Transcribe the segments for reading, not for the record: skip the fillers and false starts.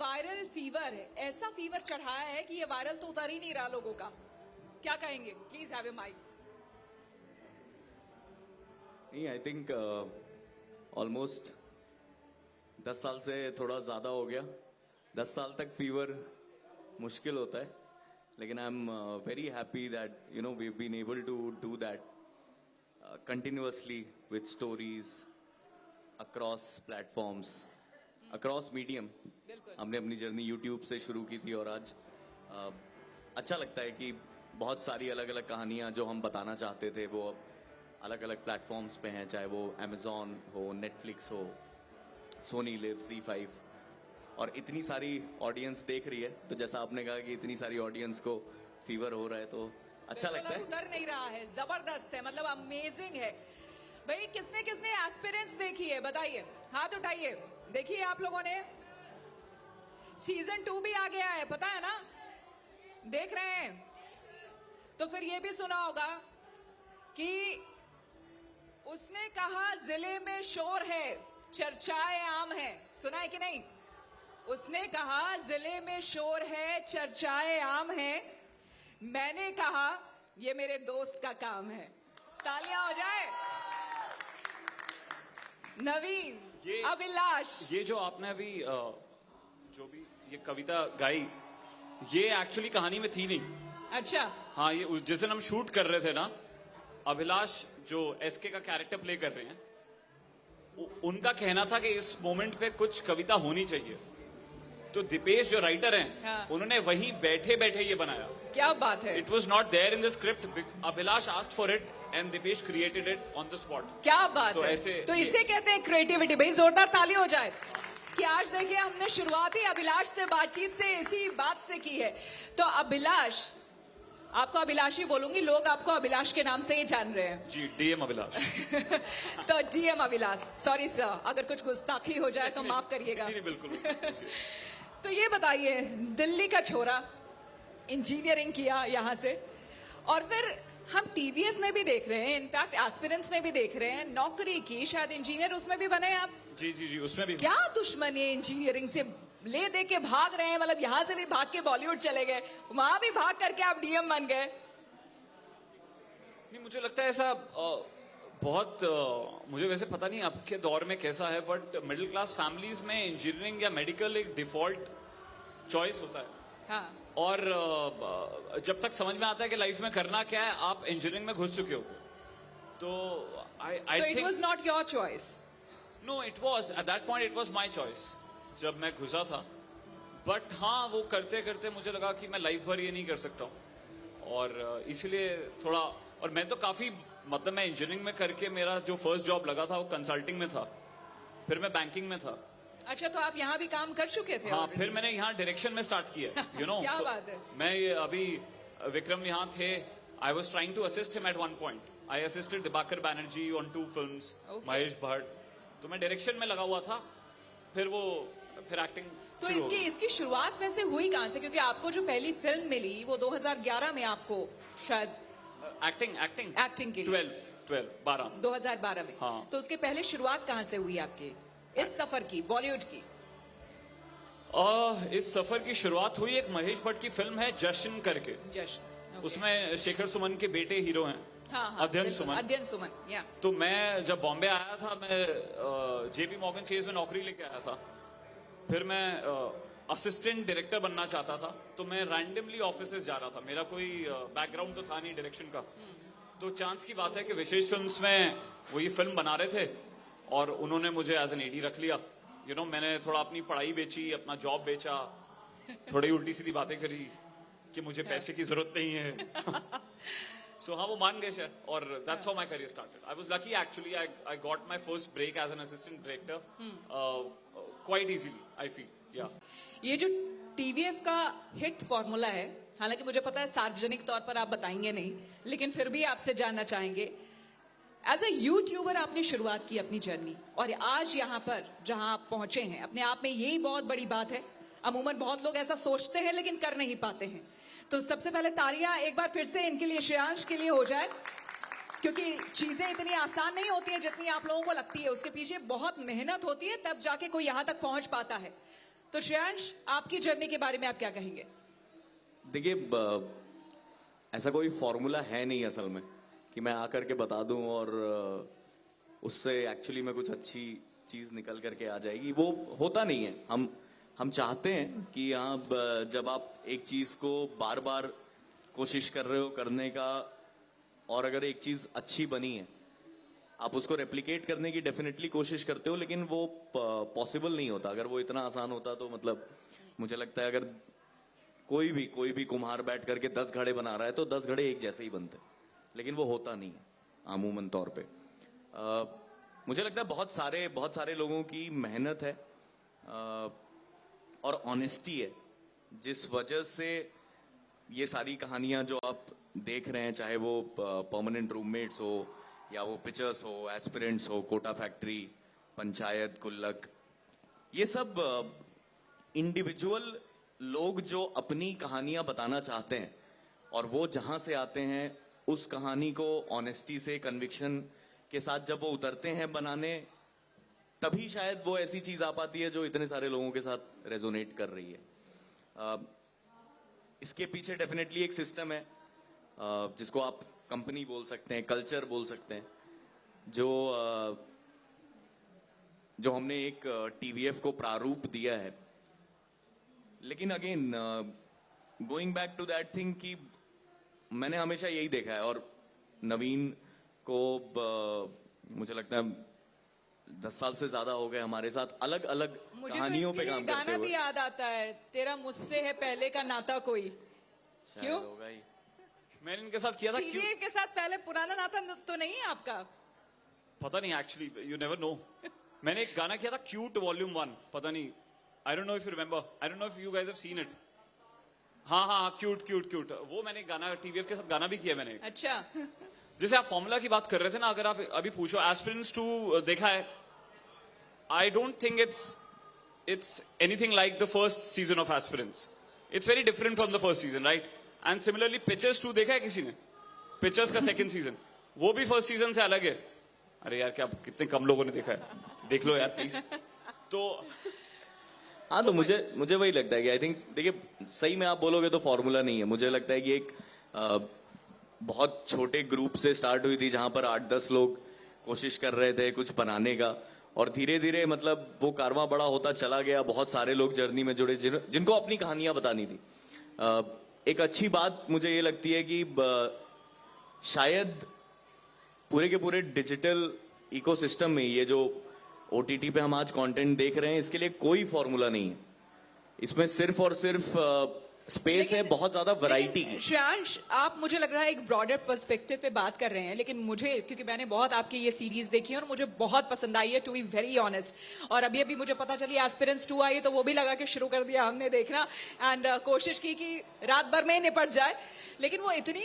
Viral fever है, ऐसा fever चढ़ाया है कि ये वायरल तो उतर ही नहीं रहा लोगों का, क्या कहेंगे? Please have a mic. नहीं, आई थिंक ऑलमोस्ट 10 साल से थोड़ा ज्यादा हो गया। 10 साल तक फीवर मुश्किल होता है, लेकिन I am very happy that you know we have been able to do that continuously with stories across platforms, across medium. हमने अपनी जर्नी यूट्यूब से शुरू की थी और आज अच्छा लगता है कि बहुत सारी अलग अलग कहानियां जो हम बताना चाहते थे वो अलग अलग प्लेटफॉर्म्स पे हैं, चाहे वो अमेजॉन हो, नेटफ्लिक्स हो, सोनी लिव, Z5, और इतनी सारी ऑडियंस देख रही है। तो जैसा आपने कहा कि इतनी सारी ऑडियंस को फीवर हो रहा है तो अच्छा लगता है। उतर नहीं रहा है, जबरदस्त है, मतलब अमेजिंग है। भाई किसने किसने एस्पिरेंट्स देखी है बताइए, हाथ उठाइए। देखिए आप लोगों ने, सीजन 2 भी आ गया है, पता है ना? देख रहे हैं तो फिर ये भी सुना होगा कि उसने कहा जिले में शोर है, चर्चाएं आम है। सुना है कि नहीं? उसने कहा जिले में शोर है, चर्चाएं आम है। मैंने कहा ये मेरे दोस्त का काम है। तालियां हो जाए। नवीन, अभिलाष, ये जो आपने अभी जो भी ये कविता गाई, ये एक्चुअली कहानी में थी नहीं। अच्छा, हाँ, ये जिस दिन हम शूट कर रहे थे ना, अभिलाष जो एसके का कैरेक्टर प्ले कर रहे हैं, उनका कहना था कि इस मोमेंट पे कुछ कविता होनी चाहिए। तो दीपेश जो राइटर हैं, हाँ। उन्होंने वहीं बैठे बैठे ये बनाया। क्या बात है। It was not there in the script, Abhilash asked for it and Deepesh created it on the spot. क्या बात तो है। ऐसे तो इसे कहते हैं क्रिएटिविटी। भाई जोरदार ताली हो जाए कि आज देखिए हमने शुरुआत ही अभिलाष से बातचीत से, इसी बात से की है। तो अभिलाष, आपको अभिलाष ही बोलूंगी, लोग आपको अभिलाष के नाम से ही जान रहे हैं। जी, डीएम अभिलाष। तो डीएम अभिलाष, सॉरी सर, अगर कुछ गुस्ताखी हो जाए तो माफ करिएगा। नहीं, बिल्कुल। तो ये बताइए, दिल्ली का छोरा, इंजीनियरिंग किया यहाँ से, और फिर हम टीवीएफ में भी देख रहे हैं, इनफैक्ट एस्पिरेंट्स में भी देख रहे हैं, नौकरी की, शायद इंजीनियर उसमें भी बने आप। जी जी जी, उसमें भी। क्या दुश्मनी है इंजीनियरिंग से? ले दे के भाग रहे हैं, मतलब यहाँ से भी भाग के बॉलीवुड चले गए, वहां भी भाग करके आप डीएम बन गए। नहीं, मुझे लगता है ऐसा बहुत मुझे वैसे पता नहीं आपके दौर में कैसा है, बट मिडिल क्लास फैमिलीज में इंजीनियरिंग या मेडिकल एक डिफॉल्ट चॉइस होता है। हाँ, और जब तक समझ में आता है कि लाइफ में करना क्या है, आप इंजीनियरिंग में घुस चुके होते। तो I it was not your choice. No, it was at that point, it was my choice जब मैं घुसा था। बट हाँ, वो करते करते मुझे लगा कि मैं लाइफ भर ये नहीं कर सकता हूँ, और इसलिए थोड़ा, और मैं तो काफी, मतलब मैं इंजीनियरिंग में करके मेरा जो फर्स्ट जॉब लगा था वो कंसल्टिंग में था, फिर मैं बैंकिंग में था। अच्छा, तो आप यहाँ भी काम कर चुके थे? हाँ, फिर मैंने यहाँ डायरेक्शन में स्टार्ट किया, यू नो। क्या बात है। मैं ये अभी विक्रम यहाँ थे, I was trying to assist him at one point. I assisted Dibakar Banerjee on 2 films, Mahesh Bhatt. तो मैं डायरेक्शन में लगा हुआ था, फिर एक्टिंग। तो इसकी शुरुआत वैसे हुई कहाँ से? क्योंकि आपको जो पहली फिल्म मिली वो 2011 में, आपको शायद एक्टिंग के लिए 12 में। हाँ। तो उसके पहले शुरुआत कहाँ से हुई आपकी इस सफर की, बॉलीवुड की? इस सफर की शुरुआत हुई, एक महेश भट्ट की फिल्म है जश्न करके। जश्न, उसमें शेखर सुमन के बेटे हीरो हैं। हाँ, अध्ययन सुमन। या। तो मैं जब बॉम्बे आया था, मैं जेपी मॉर्गन चेज में नौकरी लेके आया था। फिर मैं असिस्टेंट डायरेक्टर बनना चाहता था, तो मैं रैंडमली ऑफिसेज जा रहा था। मेरा कोई बैकग्राउंड तो था नहीं डायरेक्शन का। तो चांस की बात है कि विशेष फिल्म्स में वो ये फिल्म बना रहे थे और उन्होंने मुझे एज एन एडी रख लिया। यू नो, मैंने थोड़ा अपनी पढ़ाई बेची, अपना जॉब बेचा, थोड़ी उल्टी सीधी बातें करी कि मुझे पैसे की जरूरत नहीं है। सो हाँ, वो मान गए शायद, और that's how my career started. I was lucky actually, I got my first break as an assistant director quite easily, I feel. या ये जो टीवीएफ का हिट फॉर्मूला है, हालांकि मुझे पता है सार्वजनिक तौर पर आप बताएंगे नहीं, लेकिन फिर भी आपसे जानना चाहेंगे, एज अ यूट्यूबर आपने शुरुआत की अपनी जर्नी, और आज यहाँ पर जहां आप पहुंचे हैं, अपने आप में यही बहुत बड़ी बात है। अमूमन बहुत लोग ऐसा सोचते हैं लेकिन कर नहीं पाते हैं। तो सबसे पहले तालियां एक बार फिर से इनके लिए, श्रेयांश के लिए हो जाए, क्योंकि चीजें इतनी आसान नहीं होती है जितनी आप लोगों को लगती है। उसके पीछे बहुत मेहनत होती है, तब जाके कोई यहां तक पहुंच पाता है। तो श्रेयांश, आपकी जर्नी के बारे में आप क्या कहेंगे? देखिए, ऐसा कोई फॉर्मूला है नहीं असल में कि मैं आकर के बता दूं और उससे एक्चुअली में कुछ अच्छी चीज निकल करके आ जाएगी। वो होता नहीं है। हम चाहते हैं कि हाँ, जब आप एक चीज को बार बार कोशिश कर रहे हो करने का, और अगर एक चीज अच्छी बनी है, आप उसको रेप्लिकेट करने की डेफिनेटली कोशिश करते हो, लेकिन वो पॉसिबल नहीं होता। अगर वो इतना आसान होता तो मतलब मुझे लगता है अगर कोई भी कुम्हार बैठ करके 10 घड़े बना रहा है तो 10 घड़े एक जैसे ही बनते, लेकिन वो होता नहीं है अमूमन तौर पे। मुझे लगता है बहुत सारे लोगों की मेहनत है और ऑनेस्टी है, जिस वजह से ये सारी कहानियां जो आप देख रहे हैं, चाहे वो परमानेंट रूममेट्स हो या वो पिचर्स हो, एस्पिरेंट्स हो, कोटा फैक्ट्री, पंचायत, गुल्लक, ये सब इंडिविजुअल लोग जो अपनी कहानियां बताना चाहते हैं, और वो जहां से आते हैं उस कहानी को ऑनेस्टी से, कन्विक्शन के साथ जब वो उतरते हैं बनाने, तभी शायद वो ऐसी चीज आ पाती है जो इतने सारे लोगों के साथ रेजोनेट कर रही है। इसके पीछे डेफिनेटली एक सिस्टम है, जिसको आप कंपनी बोल सकते हैं, कल्चर बोल सकते हैं, जो हमने एक टीवीएफ को प्रारूप दिया है। लेकिन again going back to that thing कि मैंने हमेशा यही देखा है, और नवीन को मुझे लगता है 10 साल से ज्यादा हो गए हमारे साथ अलग अलग कहानियों पे काम करते गाना हुए। भी याद आता है, तेरा मुझसे है पहले का नाता कोई। शायद क्यों? होगा ही। मैंने इनके साथ किया था। क्यों? टीवीएफ के साथ पहले पुराना नाता तो नहीं है आपका? पता नहीं, एक्चुअली यू नेवर नो। मैंने एक गाना किया था क्यूट वॉल्यूम 1, पता नहीं, I don't know if you remember, I don't know if you guys have seen it. हाँ, क्यूट क्यूट क्यूट, वो मैंने गाना टीवीएफ के साथ गाना भी किया मैंने। अच्छा। जैसे आप फॉर्मूला की बात कर रहे थे ना, अगर आप अभी पूछो एस्पिरेंट्स 2 देखा है, I don't think it's anything like the first season of aspirants. It's very different from the first season, right? And similarly pictures 2 देखा है किसी ने? पिक्चर्स का सेकंड सीजन, वो भी फर्स्ट सीजन से अलग है। अरे यार, क्या कितने कम लोगों ने देखा है, देख लो यार प्लीज। तो हाँ, तो मुझे वही लगता है कि आई थिंक, देखिए सही में आप बोलोगे तो फॉर्मूला नहीं है। मुझे लगता है कि एक बहुत छोटे ग्रुप से स्टार्ट हुई थी, जहां पर 8-10 लोग कोशिश कर रहे थे कुछ बनाने का, और धीरे धीरे मतलब वो कारवां बड़ा होता चला गया। बहुत सारे लोग जर्नी में जुड़े जिनको अपनी कहानियां बतानी थी। एक अच्छी बात मुझे ये लगती है कि शायद पूरे के पूरे डिजिटल इकोसिस्टम में ये जो ओटीटी पे हम आज कंटेंट देख रहे हैं, इसके लिए कोई फॉर्मूला नहीं है। इसमें सिर्फ और सिर्फ स्पेस है, बहुत ज्यादा वैरायटी की। श्रेयांश, आप मुझे लग रहा है एक ब्रॉडर पर्सपेक्टिव पे बात कर रहे हैं, लेकिन मुझे, क्योंकि मैंने बहुत आपकी ये सीरीज देखी है और मुझे बहुत पसंद आई है, टू बी वेरी ऑनेस्ट। और अभी अभी मुझे पता चली एस्पिरेंट्स 2 आई, तो वो भी लगा के शुरू कर दिया हमने देखना, एंड कोशिश की कि रात भर में निपट जाए। लेकिन वो इतनी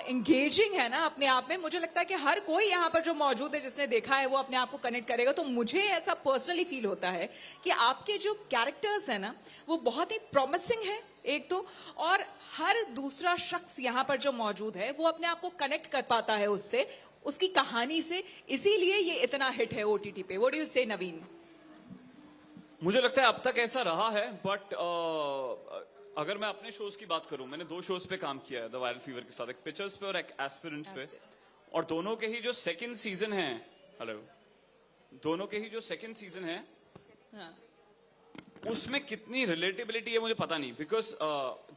एंगेजिंग है ना अपने आप में, मुझे लगता है कि हर कोई यहाँ पर जो मौजूद है, जिसने देखा है, वो अपने आप को कनेक्ट करेगा। तो मुझे ऐसा पर्सनली फील होता है कि आपके जो कैरेक्टर्स है ना, वो बहुत ही प्रॉमिसिंग है एक तो, और हर दूसरा शख्स यहाँ पर जो मौजूद है वो अपने आप को कनेक्ट कर पाता है उससे, उसकी कहानी से। इसीलिए ये इतना हिट है ओटीटी पे। व्हाट डू यू से नवीन? मुझे लगता है अब तक ऐसा रहा है, बट अगर मैं अपने शोज की बात करूं, मैंने 2 शोज पे काम किया है द वायरल फीवर के साथ, एक पिक्चर्स पे और एक एस्पिरेंट्स पे, और दोनों के ही जो सेकंड सीजन है, दोनों के ही जो सेकंड सीजन है, हाँ। उसमें कितनी रिलेटेबिलिटी है मुझे पता नहीं, बिकॉज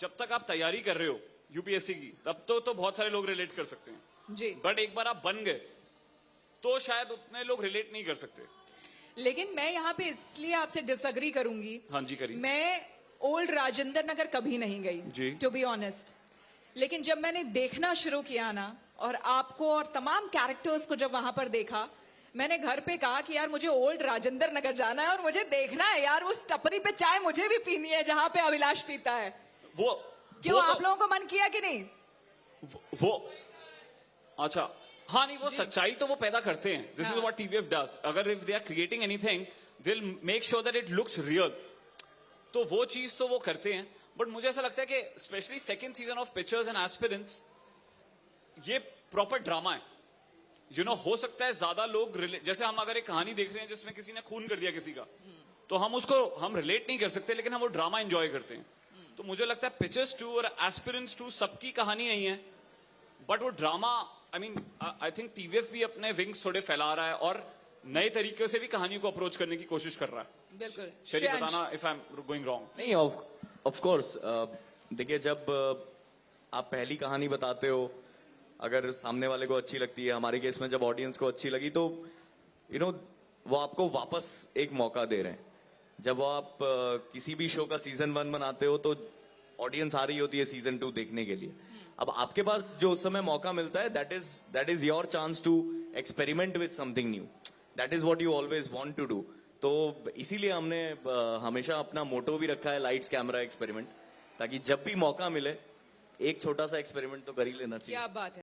जब तक आप तैयारी कर रहे हो यूपीएससी की, तब तो बहुत सारे लोग रिलेट कर सकते हैं जी। बट एक बार आप बन गए तो शायद उतने लोग रिलेट नहीं कर सकते। लेकिन मैं यहाँ पे इसलिए आपसे डिसएग्री करूंगी। हाँ जी, करिए। मैं ओल्ड राजेंद्र नगर कभी नहीं जी। गई, टू बी ऑनेस्ट। लेकिन जब मैंने देखना शुरू किया ना, और आपको और तमाम कैरेक्टर्स को जब वहां पर देखा, मैंने घर पे कहा कि यार मुझे ओल्ड राजेंद्र नगर जाना है और मुझे देखना है यार, उस टपरी पे चाय मुझे भी पीनी है जहां पे अभिलाष पीता है। क्यों, आप लोगों को मन किया कि नहीं? वो अच्छा, हाँ, नहीं, वो सच्चाई तो वो पैदा करते हैं। This is what TVF does. अगर if they are creating anything, they will make sure that it looks real, तो वो चीज तो वो करते हैं। बट मुझे ऐसा लगता है कि specially second season of pictures and aspirants, ये प्रॉपर ड्रामा है। हो सकता है ज्यादा लोग जैसे हम अगर एक कहानी देख रहे हैं जिसमें किसी ने खून कर दिया किसी का, तो हम रिलेट नहीं कर सकते, लेकिन हम वो ड्रामा एंजॉय करते हैं। तो मुझे लगता है पिचेस 2 और एस्पिरेंट्स 2 सबकी कहानी नहीं है, बट वो ड्रामा, आई थिंक टीवीएफ भी अपने विंग्स थोड़े फैला रहा है और नए तरीके से भी कहानी को अप्रोच करने की कोशिश कर रहा है। बिल्कुल। शरी, श्रेयांश, बताना if I am going wrong. नहीं, ऑफ कोर्स देखिए, जब आप पहली कहानी बताते हो, अगर सामने वाले को अच्छी लगती है, हमारे केस में जब ऑडियंस को अच्छी लगी, तो वो आपको वापस एक मौका दे रहे हैं। जब आप किसी भी शो का सीजन 1 बनाते हो तो ऑडियंस आ रही होती है सीजन 2 देखने के लिए। अब आपके पास जो उस समय मौका मिलता है, that is your chance to experiment with something new. That is what you always want to do. तो इसीलिए हमने हमेशा अपना मोटो भी रखा है, लाइट्स कैमरा एक्सपेरिमेंट, ताकि जब भी मौका मिले एक छोटा सा एक्सपेरिमेंट तो कर ही लेना चाहिए। क्या बात है।